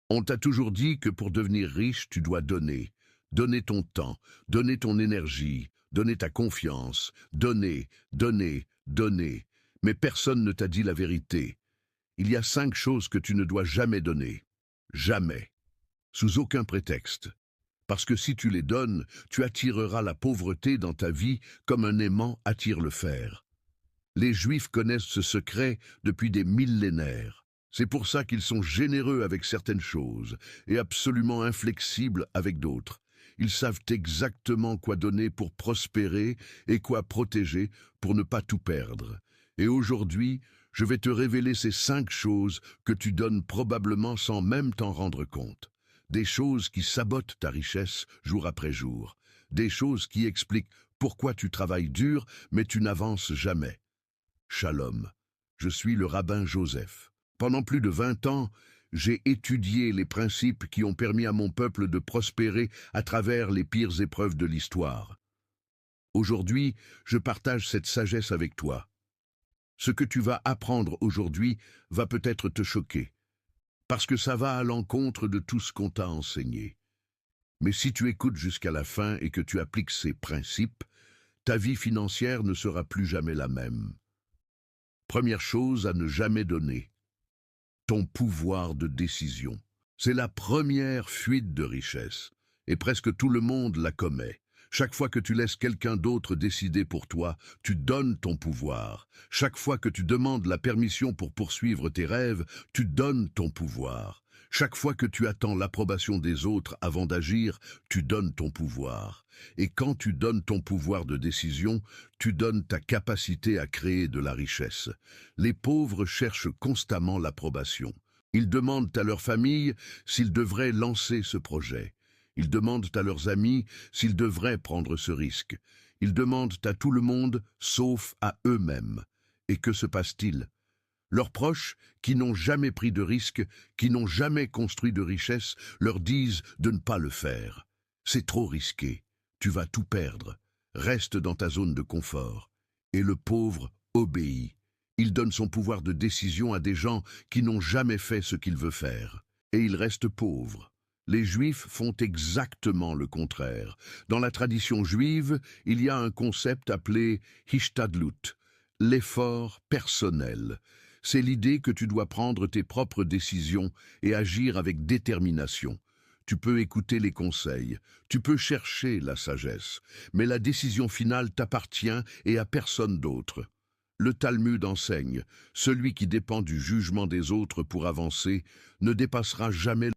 On t'a toujours dit que pour devenir riche, tu dois donner. Donner ton temps, donner ton énergie, donner ta confiance, donner, donner, donner. Mais personne ne t'a dit la vérité. Il y a 5 choses que tu ne dois jamais donner. Jamais. Sous aucun prétexte. Parce que si tu les donnes, tu attireras la pauvreté dans ta vie comme un aimant attire le fer. Les Juifs connaissent ce secret depuis des millénaires. C'est pour ça qu'ils sont généreux avec certaines choses et absolument inflexibles avec d'autres. Ils savent exactement quoi donner pour prospérer et quoi protéger pour ne pas tout perdre. Et aujourd'hui, je vais te révéler ces 5 choses que tu donnes probablement sans même t'en rendre compte. Des choses qui sabotent ta richesse jour après jour. Des choses qui expliquent pourquoi tu travailles dur mais tu n'avances jamais. Shalom. Je suis le rabbin Joseph. Pendant plus de 20 ans, j'ai étudié les principes qui ont permis à mon peuple de prospérer à travers les pires épreuves de l'histoire. Aujourd'hui, je partage cette sagesse avec toi. Ce que tu vas apprendre aujourd'hui va peut-être te choquer, parce que ça va à l'encontre de tout ce qu'on t'a enseigné. Mais si tu écoutes jusqu'à la fin et que tu appliques ces principes, ta vie financière ne sera plus jamais la même. Première chose à ne jamais donner, ton pouvoir de décision. C'est la première fuite de richesse, et presque tout le monde la commet. Chaque fois que tu laisses quelqu'un d'autre décider pour toi, tu donnes ton pouvoir. Chaque fois que tu demandes la permission pour poursuivre tes rêves, tu donnes ton pouvoir. Chaque fois que tu attends l'approbation des autres avant d'agir, tu donnes ton pouvoir. Et quand tu donnes ton pouvoir de décision, tu donnes ta capacité à créer de la richesse. Les pauvres cherchent constamment l'approbation. Ils demandent à leur famille s'ils devraient lancer ce projet. Ils demandent à leurs amis s'ils devraient prendre ce risque. Ils demandent à tout le monde, sauf à eux-mêmes. Et que se passe-t-il? Leurs proches, qui n'ont jamais pris de risque, qui n'ont jamais construit de richesse, leur disent de ne pas le faire. C'est trop risqué. Tu vas tout perdre. Reste dans ta zone de confort. Et le pauvre obéit. Il donne son pouvoir de décision à des gens qui n'ont jamais fait ce qu'il veut faire. Et il reste pauvre. Les Juifs font exactement le contraire. Dans la tradition juive, il y a un concept appelé hishtadlut, l'effort personnel. C'est l'idée que tu dois prendre tes propres décisions et agir avec détermination. Tu peux écouter les conseils, tu peux chercher la sagesse, mais la décision finale t'appartient et à personne d'autre. Le Talmud enseigne, celui qui dépend du jugement des autres pour avancer ne dépassera jamais